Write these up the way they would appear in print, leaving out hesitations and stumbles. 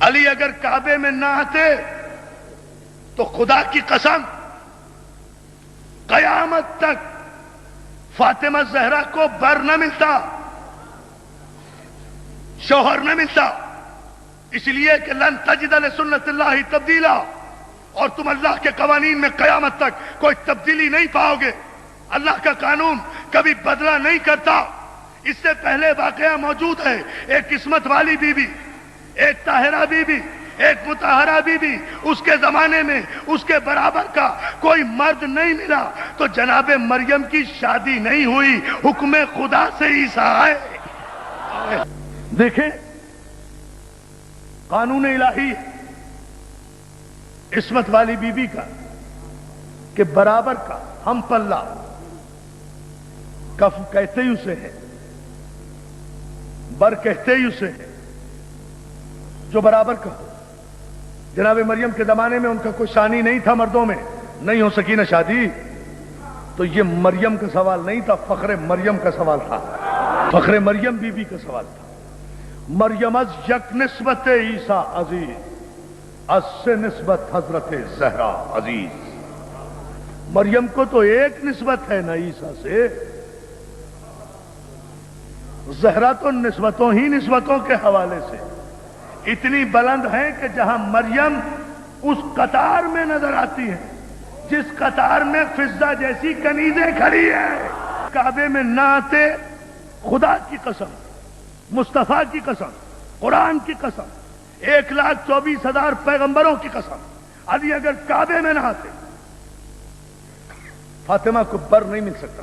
علی اگر کعبے میں نہ آتے تو خدا کی قسم قیامت تک فاطمہ زہرا کو بر نہ ملتا، شوہر نہ ملتا، اس لیے کہ لن تجد لسنت اللہ تبدیلا، اور تم اللہ کے قوانین میں قیامت تک کوئی تبدیلی نہیں پاؤ گے۔ اللہ کا قانون کبھی بدلہ نہیں کرتا۔ اس سے پہلے واقعہ موجود ہے، ایک قسمت والی بی بی، ایک طاہرہ بی بی، ایک مطہرہ بی بی، اس کے زمانے میں اس کے برابر کا کوئی مرد نہیں ملا، تو جناب مریم کی شادی نہیں ہوئی، حکم خدا سے عیسیٰ آئے۔ دیکھیں قانون الہی عصمت والی بی بی کا کہ برابر کا ہم پلہ، کف کہتے ہی اسے ہے، بر کہتے ہی اسے ہے، جو برابر کا ہو۔ جناب مریم کے زمانے میں ان کا کوئی ثانی نہیں تھا، مردوں میں نہیں ہو سکی نا شادی، تو یہ مریم کا سوال نہیں تھا، فخر مریم کا سوال تھا، فخر مریم بی بی کا سوال تھا۔ مریم از یک نسبت عیسیٰ عزیز، از سے نسبت حضرت زہرا عزیز۔ مریم کو تو ایک نسبت ہے نا عیسیٰ سے، زہرا تو نسبتوں ہی نسبتوں کے حوالے سے اتنی بلند ہے کہ جہاں مریم اس قطار میں نظر آتی ہے جس قطار میں فضہ جیسی کنیزیں کھڑی ہیں، کعبے میں نہ آتے، خدا کی قسم، مصطفیٰ کی قسم، قرآن کی قسم، 1,24,000 پیغمبروں کی قسم، علی اگر کعبے میں نہ آتے فاطمہ کو بر نہیں مل سکتا۔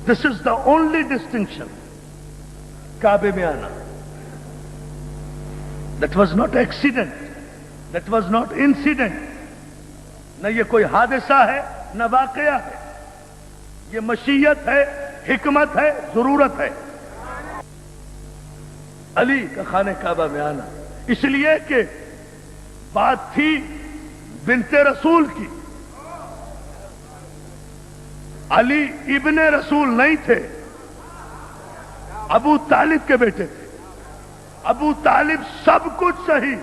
دس از دا اونلی ڈسٹنکشن، کعبے میں آنا۔ That was not accident, that was not incident, نہ یہ کوئی حادثہ ہے نہ واقعہ ہے، یہ مشیت ہے، حکمت ہے، ضرورت ہے۔ علی کا خانہ کعبہ میں آنا اس لیے کہ بات تھی بنت رسول کی، علی ابن رسول نہیں تھے، ابو طالب کے بیٹے تھے۔ ابو طالب سب کچھ صحیح،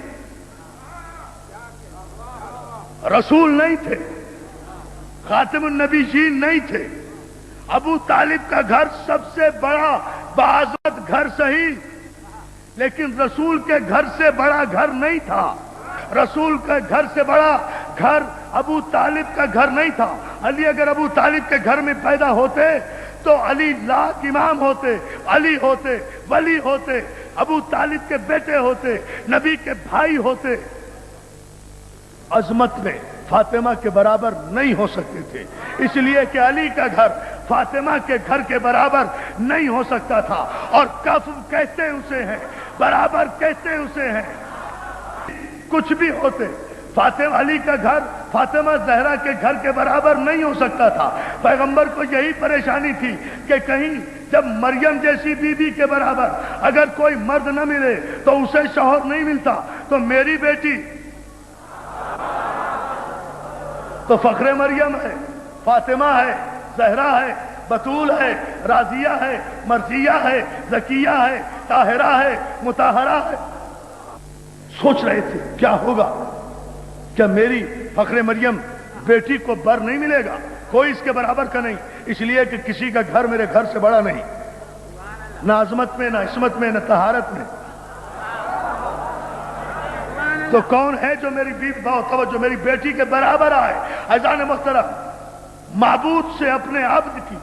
رسول نہیں تھے، خاتم النبیین نہیں تھے۔ ابو طالب کا گھر سب سے بڑا باعزت گھر صحیح، لیکن رسول کے گھر سے بڑا گھر نہیں تھا۔ رسول کے گھر سے بڑا گھر ابو طالب کا گھر نہیں تھا۔ علی اگر ابو طالب کے گھر میں پیدا ہوتے تو علی لاکھ امام ہوتے، علی ہوتے، ولی ہوتے، ابو طالب کے بیٹے ہوتے، نبی کے بھائی ہوتے، عظمت میں فاطمہ کے برابر نہیں ہو سکتے تھے، اس لیے کہ علی کا گھر فاطمہ کے گھر کے برابر نہیں ہو سکتا تھا۔ اور کف کہتے اسے ہیں، برابر کہتے اسے ہیں، کچھ بھی ہوتے، فاطمہ علی کا گھر فاطمہ زہرا کے گھر کے برابر نہیں ہو سکتا تھا۔ پیغمبر کو یہی پریشانی تھی کہ کہیں جب مریم جیسی بی بی کے برابر اگر کوئی مرد نہ ملے تو اسے شوہر نہیں ملتا، تو میری بیٹی تو فخر مریم ہے، فاطمہ ہے، زہرا ہے، بطول ہے، راضیہ ہے، مرضیہ ہے، زکیہ ہے، طاہرہ ہے، مطہرہ ہے۔ سوچ رہے تھے کیا ہوگا، کیا میری فخر مریم بیٹی کو بر نہیں ملے گا، کوئی اس کے برابر کا نہیں، اس لیے کہ کسی کا گھر میرے گھر سے بڑا نہیں، نہ عظمت میں، نہ عصمت میں، نہ طہارت میں۔ تو کون ہے جو میری توجہ میری بیٹی کے برابر آئے؟ اذان محترم، معبود سے اپنے عبد کی،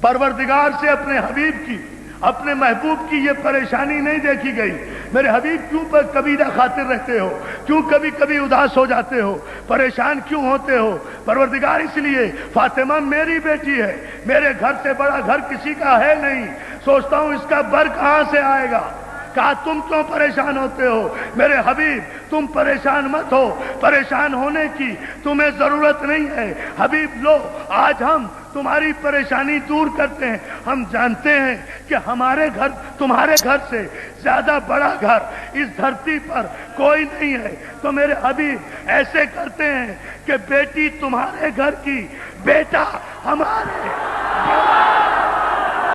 پروردگار سے اپنے حبیب کی، اپنے محبوب کی یہ پریشانی نہیں دیکھی گئی۔ میرے حبیب کیوں پر کبھی نہ خاطر رہتے ہو، کیوں کبھی کبھی اداس ہو جاتے ہو، پریشان کیوں ہوتے ہو؟ پروردگار اس لیے فاطمہ میری بیٹی ہے، میرے گھر سے بڑا گھر کسی کا ہے نہیں، سوچتا ہوں اس کا بر کہاں سے آئے گا۔ کہا تم کیوں پریشان ہوتے ہو؟ میرے حبیب تم پریشان مت ہو، پریشان ہونے کی تمہیں ضرورت نہیں ہے۔ حبیب لو آج ہم تمہاری پریشانی دور کرتے ہیں، ہم جانتے ہیں کہ ہمارے گھر تمہارے گھر سے زیادہ بڑا گھر اس دھرتی پر کوئی نہیں ہے۔ تو میرے حبیب ایسے کرتے ہیں کہ بیٹی تمہارے گھر کی، بیٹا ہمارے